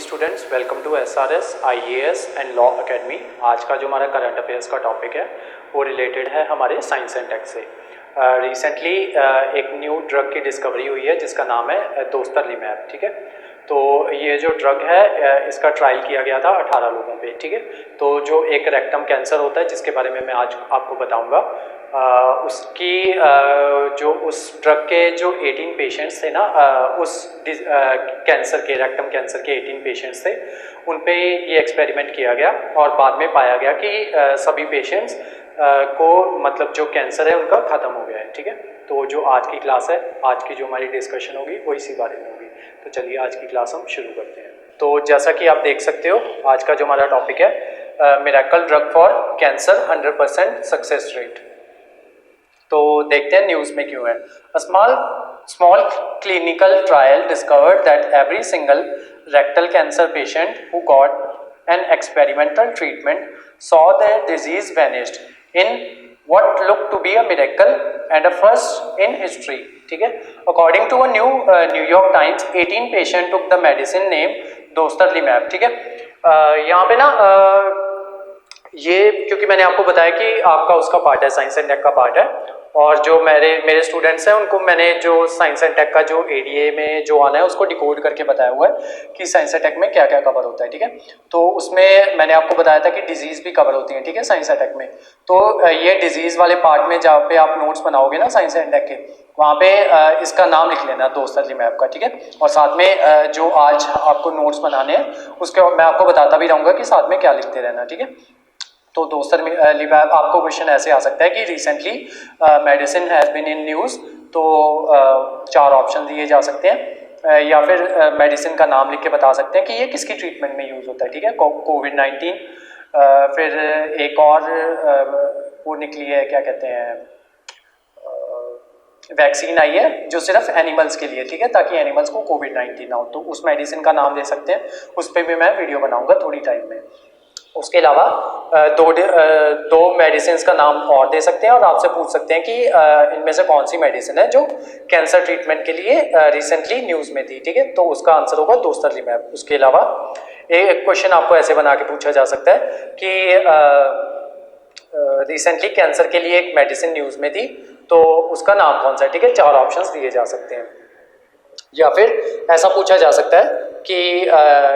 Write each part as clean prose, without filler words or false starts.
Students, welcome to SRS IAS and law academy. आज का जो हमारा करंट अफेयर्स का टॉपिक है वो रिलेटेड है हमारे साइंस एंड टेक से। रिसेंटली एक न्यू ड्रग की डिस्कवरी हुई है जिसका नाम है दोस्तरलीमैब। ठीक है, तो ये जो ड्रग है इसका ट्रायल किया गया था 18 लोगों पे। ठीक है, तो जो एक रेक्टम कैंसर होता है जिसके बारे में मैं आज आपको बताऊंगा, उसकी जो उस ड्रग के जो 18 पेशेंट्स थे ना, उस कैंसर के रेक्टम कैंसर के 18 पेशेंट्स थे, उन पे ये एक्सपेरिमेंट किया गया और बाद में पाया गया कि सभी पेशेंट्स को मतलब जो कैंसर है उनका ख़त्म हो गया है। ठीक है, तो जो आज की क्लास है, आज की जो हमारी डिस्कशन होगी वो इसी बारे में होगी। तो चलिए आज की क्लास हम शुरू करते हैं। तो जैसा कि आप देख सकते हो, आज का जो हमारा टॉपिक है miracle drug for cancer 100% success rate. तो देखते हैं न्यूज़ में क्यों है। Small clinical trial discovered that every single rectal cancer patient who got an experimental treatment saw their disease vanished in what looked to be a miracle and a first in history. ठीक है, according to a New York Times, 18 patient took the medicine named dostarlimab. ठीक है, यहाँ पे ना ये क्योंकि मैंने आपको बताया कि आपका उसका पार्ट है, साइंस एंड टेक का पार्ट है, और जो मेरे स्टूडेंट्स हैं उनको मैंने जो साइंस एंड टेक का जो एडीए में जो आना है उसको डिकोड करके बताया हुआ है कि साइंस एंड टेक में क्या क्या कवर होता है। ठीक है, तो उसमें मैंने आपको बताया था कि डिजीज़ भी कवर होती हैं। ठीक है, साइंस एंड टेक में तो ये डिजीज़ वाले पार्ट में जहाँ पे आप नोट्स बनाओगे ना साइंस एंड टेक के, वहाँ पे इसका नाम लिख लेना दोस्तरलीमैब का। ठीक है, और साथ में जो आज आपको नोट्स बनाने हैं उसके मैं आपको बताता भी रहूँगा कि साथ में क्या लिखते रहना। ठीक है, तो दोस्तरलीमैब आपको क्वेश्चन ऐसे आ सकता है कि recently medicine has been in news, तो 4 ऑप्शन दिए जा सकते हैं, या फिर मेडिसिन का नाम लिख के बता सकते हैं कि ये किसकी ट्रीटमेंट में यूज़ होता है। ठीक है, कोविड-19, फिर एक और वो निकली है, क्या कहते हैं, वैक्सीन आई है जो सिर्फ एनिमल्स के लिए। ठीक है, ताकि एनिमल्स को कोविड-19 ना हो, तो उस मेडिसिन का नाम दे सकते हैं। उस पर भी मैं वीडियो बनाऊंगा थोड़ी टाइम में। उसके अलावा दो मेडिसिन का नाम और दे सकते हैं और आपसे पूछ सकते हैं कि इनमें से कौन सी मेडिसिन है जो कैंसर ट्रीटमेंट के लिए रिसेंटली न्यूज़ में थी। ठीक है, तो उसका आंसर होगा दोस्तरलीमैब। उसके अलावा एक क्वेश्चन आपको ऐसे बना के पूछा जा सकता है कि रिसेंटली कैंसर के लिए एक मेडिसिन न्यूज़ में थी, तो उसका नाम कौन सा है। ठीक है, 4 ऑप्शंस दिए जा सकते हैं। या फिर ऐसा पूछा जा सकता है कि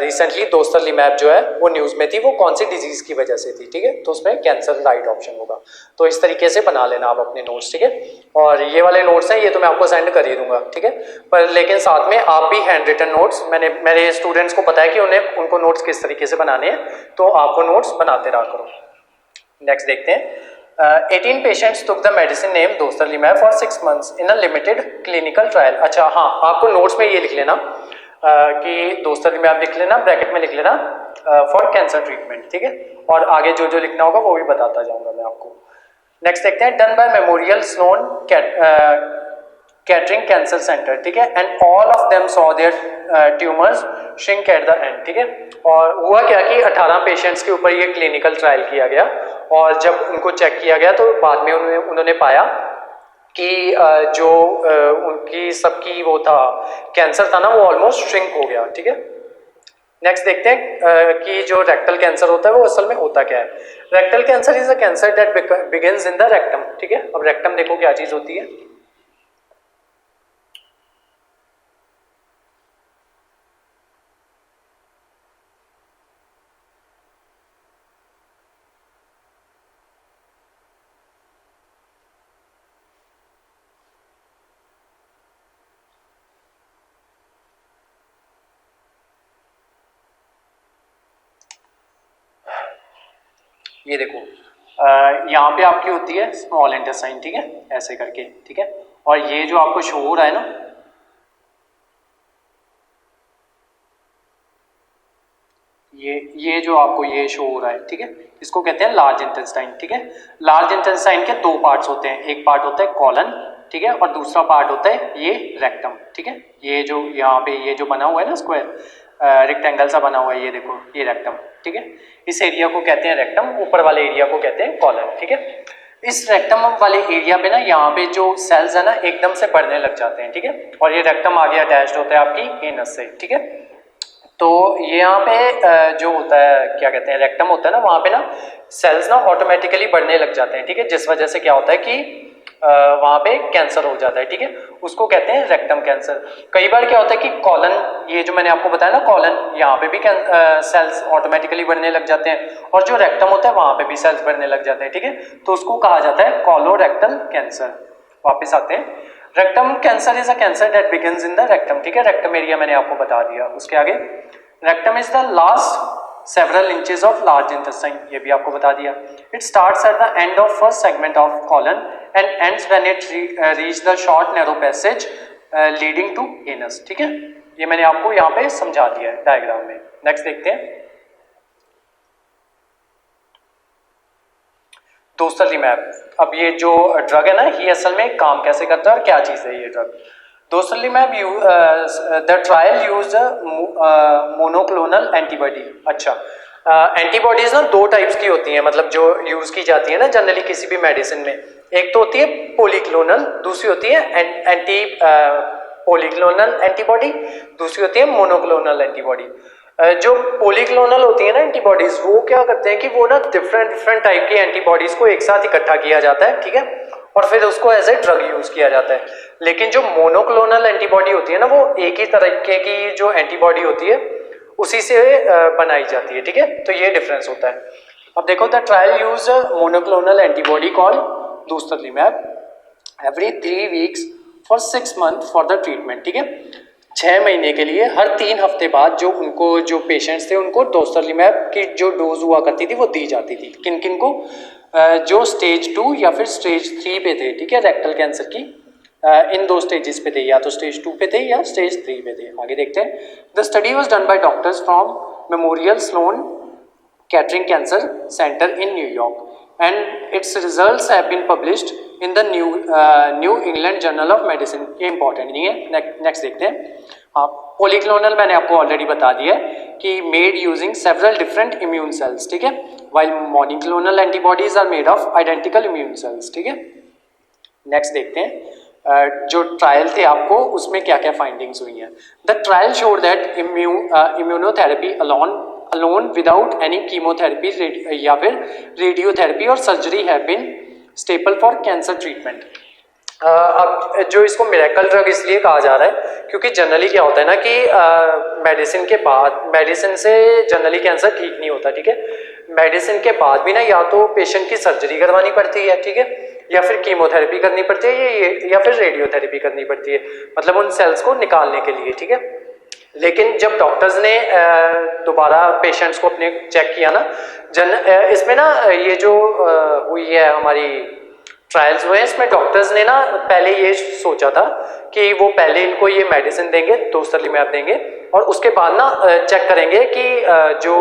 रिसेंटली दोस्तरलीमैब जो है वो न्यूज़ में थी, वो कौन सी डिजीज़ की वजह से थी। ठीक है, तो उसमें कैंसर राइट ऑप्शन होगा। तो इस तरीके से बना लेना आप अपने नोट्स। ठीक है, और ये वाले नोट्स हैं, ये तो मैं आपको सेंड कर ही दूंगा। ठीक है, पर लेकिन साथ में आप भी हैंड रिटन नोट्स, मेरे स्टूडेंट्स को पता है कि उनको नोट्स किस तरीके से बनाने हैं, तो आपको नोट्स बनाते रहा करो। नेक्स्ट देखते हैं। 18 patients took the medicine named dostarlimab for 6 months in a limited clinical trial. अच्छा हाँ, आपको नोट्स में ये लिख लेना कि दोस्तरलीमैब लिख लेना, ब्रैकेट में लिख लेना फॉर कैंसर ट्रीटमेंट। ठीक है, और आगे जो जो लिखना होगा वो भी बताता जाऊंगा मैं आपको। नेक्स्ट देखते हैं। Done by Memorial Sloan Kettering Cancer Center. ठीक है, and all of them saw their tumours shrink at the end. ठीक है, और हुआ क्या कि 18 पेशेंट्स के ऊपर ये क्लिनिकल ट्रायल किया गया, और जब उनको चेक किया गया तो बाद में उन्होंने पाया कि जो उनकी सबकी वो था कैंसर था ना, वो ऑलमोस्ट श्रिंक हो गया। ठीक है, नेक्स्ट देखते हैं कि जो रेक्टल कैंसर होता है वो असल में होता क्या है। Rectal cancer is a cancer that begins in the rectum. ठीक है, अब रेक्टम देखो क्या चीज होती है। ये देखो, यहाँ पे आपकी होती है स्मॉल इंटेस्टाइन। ठीक है, ऐसे करके। ठीक है, और ये जो आपको शो हो रहा है ना, ये जो आपको ये शो हो रहा है, ठीक है, इसको कहते हैं लार्ज इंटेस्टाइन। ठीक है, लार्ज इंटेस्टाइन के 2 पार्ट्स होते हैं, एक पार्ट होता है कॉलन, ठीक है, और दूसरा पार्ट होता है ये रेक्टम। ठीक है, ये जो यहाँ पे ये जो बना हुआ है ना स्क्वायर रेक्टेंगल सा बना हुआ है, ये देखो ये रेक्टम। ठीक है, इस एरिया को कहते हैं रेक्टम, ऊपर वाले एरिया को कहते हैं कॉलन। ठीक है, इस रेक्टम वाले एरिया पे ना यहाँ पे जो सेल्स है ना एकदम से बढ़ने लग जाते हैं। ठीक है, और ये रेक्टम आगे अटैच्ड होता है आपकी एनस से। ठीक है, तो ये यहाँ पे जो होता है क्या कहते हैं रेक्टम होता है ना, वहाँ पे ना सेल्स ना ऑटोमेटिकली बढ़ने लग जाते हैं, ठीक है, जिस वजह से क्या होता है कि वहाँ पे कैंसर हो जाता है, ठीक है, उसको कहते हैं रेक्टम कैंसर। कई बार क्या होता है कि कॉलन, ये जो मैंने आपको बताया ना कॉलन, यहाँ पे भी सेल्स ऑटोमेटिकली बढ़ने लग जाते हैं, और जो रेक्टम होता है वहाँ पे भी सेल्स बढ़ने लग जाते हैं, ठीक है, तो उसको कहा जाता है कॉलोरेक्टल कैंसर। वापिस आते हैं, rectum cancer is a cancer that begins in the rectum, ठीक है, रेक्टम एरिया मैंने आपको बता दिया। उसके आगे rectum is the last several inches of large intestine, ये भी आपको बता दिया। It starts at the end of first segment of colon and ends when it reach the short narrow passage leading to anus, ठीक है, ये मैंने आपको यहाँ पे समझा दिया है डायग्राम में। नेक्स्ट देखते हैं दोस्तरलीमैब। अब ये जो ड्रग है ना, ये असल में काम कैसे करता है और क्या चीज़ है ये drug. Dostarlimab the trial use monoclonal antibody. अच्छा, एंटीबॉडीज ना दो टाइप्स की होती हैं, मतलब जो यूज की जाती है ना जनरली किसी भी मेडिसिन में। एक तो होती है पॉलीक्लोनल, दूसरी होती है एंटी पॉलीक्लोनल एंटीबॉडी, दूसरी होती है मोनोक्लोनल एंटीबॉडी। जो पॉलीक्लोनल होती है ना एंटीबॉडीज, वो क्या करते हैं कि वो ना डिफरेंट टाइप की एंटीबॉडीज को एक साथ इकट्ठा किया जाता है, ठीक है, और फिर उसको एज ए ड्रग यूज किया जाता है। लेकिन जो मोनोक्लोनल एंटीबॉडी होती है ना, वो एक ही तरीके की जो एंटीबॉडी होती है उसी से बनाई जाती है, ठीक है, तो ये डिफरेंस होता है। अब देखो, the trial use monoclonal antibody called dostarlimab every 3 weeks for 6 month for the treatment, ठीक है, 6 महीने के लिए हर 3 हफ्ते बाद जो उनको जो पेशेंट्स थे उनको दोस्तरलीमैब की जो डोज हुआ करती थी वो दी जाती थी। किन किन को? जो स्टेज 2 या फिर स्टेज 3 पे थे, ठीक है, रेक्टल कैंसर की इन दो स्टेजेस पे थे, या तो स्टेज 2 पे थे या स्टेज 3 पे थे। आगे देखते हैं, the study was done by doctors from Memorial Sloan Kettering Cancer Center in New York and its results have been published in the New England Journal of Medicine. ये इंपॉर्टेंट नहीं है। नेक्स्ट देखते हैं। हाँ, पॉलीक्लोनल मैंने आपको ऑलरेडी बता दिया कि made using several different immune cells, ठीक है, while monoclonal antibodies are made of identical immune cells, ठीक है। नेक्स्ट देखते हैं, जो ट्रायल थे आपको उसमें क्या क्या फाइंडिंग्स हुई हैं। The trial showed that immunotherapy alone without any chemotherapy या फिर रेडियोथेरेपी और surgery have been staple for cancer treatment. अब जो इसको मिरेकल ड्रग इसलिए कहा जा रहा है क्योंकि जनरली क्या होता है ना कि मेडिसिन के बाद, मेडिसिन से जनरली कैंसर ठीक नहीं होता, ठीक है, मेडिसिन के बाद भी ना या तो पेशेंट की सर्जरी करवानी पड़ती है, ठीक है, या फिर कीमोथेरेपी करनी पड़ती है या फिर रेडियोथेरेपी करनी पड़ती है, मतलब उन सेल्स को निकालने के लिए, ठीक है। लेकिन जब डॉक्टर्स ने दोबारा पेशेंट्स को अपने चेक किया ना, इसमें ना ये जो हुई है हमारी ट्रायल्स हुए, इसमें डॉक्टर्स ने ना पहले ये सोचा था कि वो पहले इनको ये मेडिसिन देंगे, दोस्तरलीमैब देंगे, और उसके बाद ना चेक करेंगे कि जो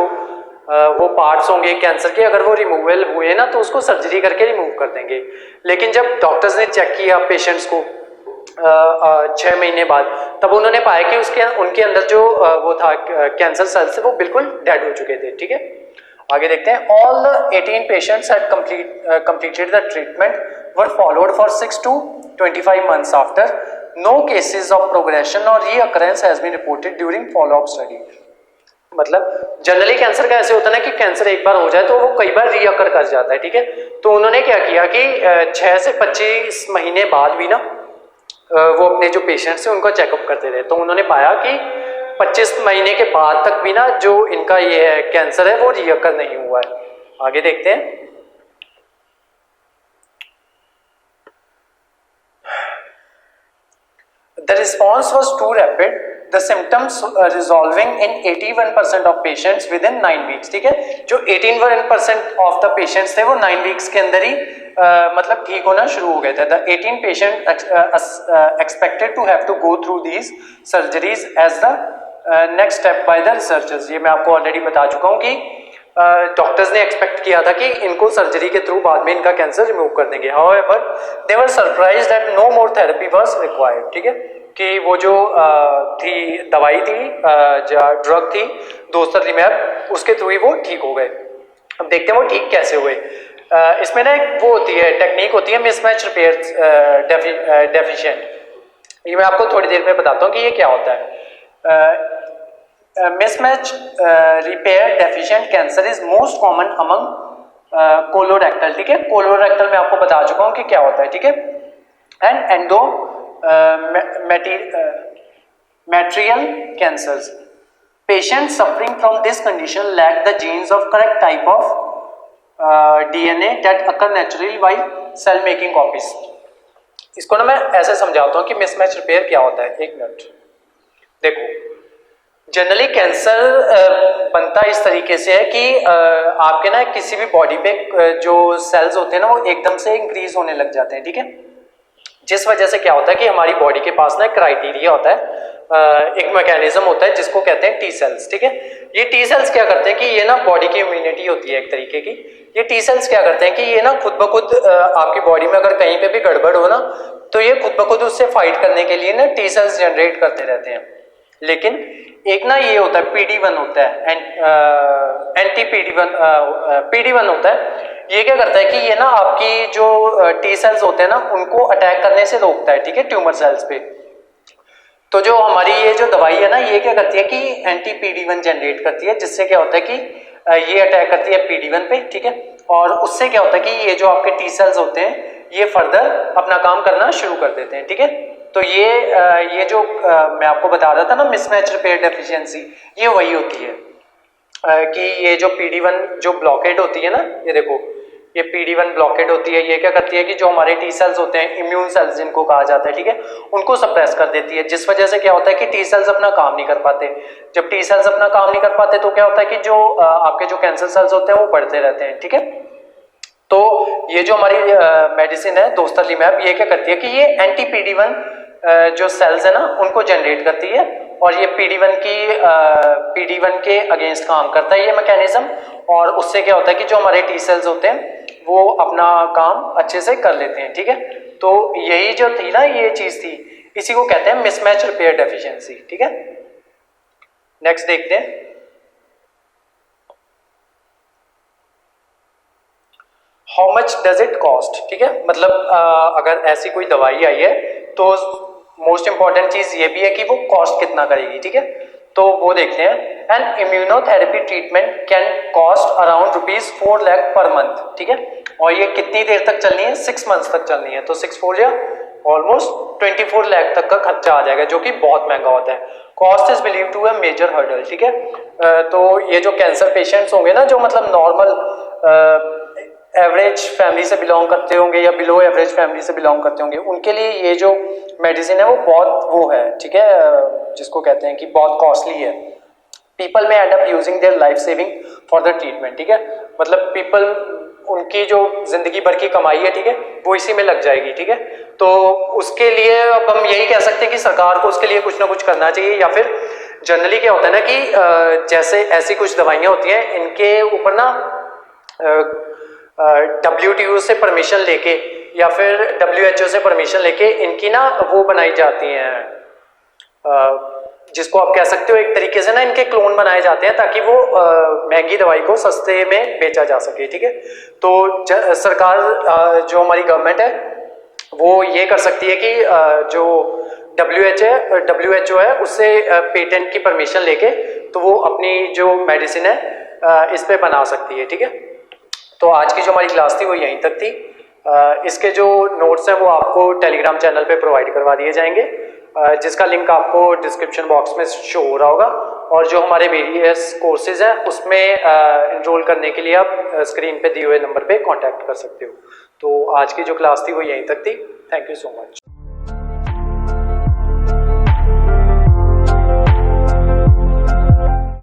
वो पार्ट्स होंगे कैंसर के, अगर वो रिमूवल हुए ना तो उसको सर्जरी करके रिमूव कर देंगे। लेकिन जब डॉक्टर्स ने चेक किया पेशेंट्स को 6 महीने बाद, तब उन्होंने पाया कि उनके अंदर जो वो था कैंसर सेल्स वो बिल्कुल डेड हो चुके थे, ठीक है। आगे देखते हैं, all the 18 patients had completed the treatment were followed for 6 to 25 months after. No cases of progression or reoccurrence has been reported during follow-up study. मतलब जनरली कैंसर का ऐसे होता है ना कि कैंसर एक बार हो जाए तो वो कई बार रीअकर कर जाता है, ठीक है, तो उन्होंने क्या किया कि 6 से 25 महीने बाद भी ना वो अपने जो पेशेंट्स हैं उनको चेकअप करते रहे, तो उन्होंने पाया कि 25 महीने के बाद तक भी ना जो इनका ये है कैंसर है वो रीअकर नहीं हुआ है। आगे देखते हैं, the response was too rapid, the symptoms resolving in 81% of patients within 9 weeks, ठीक है, जो 81% of the patients थे वो 9 weeks के अंदर ही मतलब ठीक होना शुरू हो गए थे। The 18 patient expected to have to go through these surgeries as the next step by the researchers। ये मैं आपको ऑलरेडी बता चुका हूँ कि डॉक्टर्स ने एक्सपेक्ट किया था कि इनको सर्जरी के थ्रू बाद में इनका कैंसर रिमूव कर देंगे। However they were surprised that no more therapy was required, ठीक है, कि वो जो थी दवाई थी ड्रग थी दोस्तरलीमैब, उसके थ्रू ही वो ठीक हो गए। अब देखते हैं वो ठीक कैसे हुए। इसमें ना एक वो होती है टेक्निक होती है मिसमैच रिपेयर डेफिशिएंट, ये मैं आपको थोड़ी देर में बताता हूँ कि ये क्या होता है। Mismatch repair deficient cancer is most common among colorectal, ठीक है। कोलोरेक्टल में आपको बता चुका हूं कि क्या होता है, ठीक है। And endometrial cancers, patients suffering from this condition lack the genes of correct type of DNA that occur naturally while cell making copies। इसको ना मैं ऐसे समझाता हूँ कि मिसमैच रिपेयर क्या होता है। एक मिनट देखो, जनरली कैंसर बनता इस तरीके से है कि आपके ना किसी भी बॉडी पे जो सेल्स होते हैं ना वो एकदम से इंक्रीज होने लग जाते हैं, ठीक है। जिस वजह से क्या होता है कि हमारी बॉडी के पास ना क्राइटेरिया होता है, एक मैकेनिज्म होता है जिसको कहते हैं टी सेल्स, ठीक है। ये टी सेल्स क्या करते हैं कि ये ना बॉडी की इम्यूनिटी होती है एक तरीके की। ये टी सेल्स क्या करते हैं कि ये ना खुद ब खुद आपकी बॉडी में अगर कहीं पे भी गड़बड़ हो ना तो ये खुद ब खुद उससे फाइट करने के लिए ना टी सेल्स जनरेट करते रहते हैं। लेकिन एक ना ये होता है PD1 होता है, एंटी PD1 होता है। ये क्या करता है कि ये ना आपकी जो टी सेल्स होते हैं ना उनको अटैक करने से रोकता है, ठीक है, ट्यूमर सेल्स पे। तो जो हमारी ये जो दवाई है ना ये क्या करती है कि एंटी PD1 जनरेट करती है, जिससे क्या होता है कि ये अटैक करती है PD1 पे, ठीक है। और उससे क्या होता है कि ये जो आपके टी सेल्स होते हैं ये फर्दर अपना काम करना शुरू कर देते हैं, ठीक है। तो ये जो मैं आपको बता रहा था ना मिसमैच रिपेयर डेफिशिएंसी, ये वही होती है कि ये जो PD1 जो ब्लॉकेड होती है ना, ये देखो ये PD1 ब्लॉकेड होती है। ये क्या करती है कि जो हमारे टी सेल्स होते हैं, इम्यून सेल्स जिनको कहा जाता है, ठीक है, उनको सप्रेस कर देती है। जिस वजह से क्या होता है कि टी सेल्स अपना काम नहीं कर पाते। जब टी सेल्स अपना काम नहीं कर पाते तो क्या होता है कि जो आपके जो कैंसर सेल्स होते हैं वो बढ़ते रहते हैं, ठीक है। तो ये जो हमारी मेडिसिन है दोस्तलीमैब, ये क्या करती है कि ये एंटी PD1 जो सेल्स है ना उनको जनरेट करती है और ये PD1 के अगेंस्ट काम करता है ये मैकेनिज्म। और उससे क्या होता है कि जो हमारे टी सेल्स होते हैं वो अपना काम अच्छे से कर लेते हैं, ठीक है। तो यही जो थी ना ये चीज थी, इसी को कहते हैं मिसमैच रिपेयर डेफिशिएंसी, ठीक है। नेक्स्ट देखते हैं। How much does it cost, ठीक है। मतलब अगर ऐसी कोई दवाई आई है तो मोस्ट इंपॉर्टेंट चीज ये भी है कि वो कॉस्ट कितना करेगी, ठीक है। तो वो देखते हैं। An immunotherapy treatment can cost around ₹4 lakh per month, ठीक है। और ये कितनी देर तक चलनी है? 6 मंथ्स तक चलनी है। तो 6 4 या ऑलमोस्ट 24 लाख तक का खर्चा आ जाएगा, जो कि बहुत महंगा होता है। Cost is believe to a major hurdle, ठीक है। तो ये जो कैंसर पेशेंट्स होंगे ना जो मतलब नॉर्मल एवरेज फैमिली से बिलोंग करते होंगे या बिलो एवरेज फैमिली से बिलोंग करते होंगे, उनके लिए ये जो मेडिसिन है वो बहुत वो है, ठीक है, जिसको कहते हैं कि बहुत कॉस्टली है। पीपल में and up using their life saving for the treatment, ठीक है। मतलब पीपल उनकी जो जिंदगी भर की कमाई है, ठीक है, वो इसी में लग जाएगी, ठीक है। तो उसके लिए अब हम यही कह सकते हैं कि सरकार को उसके लिए कुछ ना कुछ करना चाहिए। या फिर जनरली क्या होता है ना कि जैसे ऐसी कुछ दवाइयाँ होती हैं इनके ऊपर ना WTO से परमिशन लेके या फिर WHO से परमिशन लेके इनकी ना वो बनाई जाती हैं, जिसको आप कह सकते हो एक तरीके से ना इनके क्लोन बनाए जाते हैं ताकि वो महंगी दवाई को सस्ते में बेचा जा सके, ठीक है। तो सरकार जो हमारी गवर्नमेंट है वो ये कर सकती है कि जो WHO है उससे पेटेंट की परमिशन लेके तो वो अपनी जो मेडिसिन है इस पे बना सकती है, ठीक है। तो आज की जो हमारी क्लास थी वो यहीं तक थी। इसके जो नोट्स हैं वो आपको टेलीग्राम चैनल पे प्रोवाइड करवा दिए जाएंगे, जिसका लिंक आपको डिस्क्रिप्शन बॉक्स में शो हो रहा होगा। और जो हमारे वेरियस कोर्सेज हैं उसमें इनरोल करने के लिए आप स्क्रीन पे दिए हुए नंबर पे कांटेक्ट कर सकते हो। तो आज की जो क्लास थी वो यहीं तक थी। Thank you so much.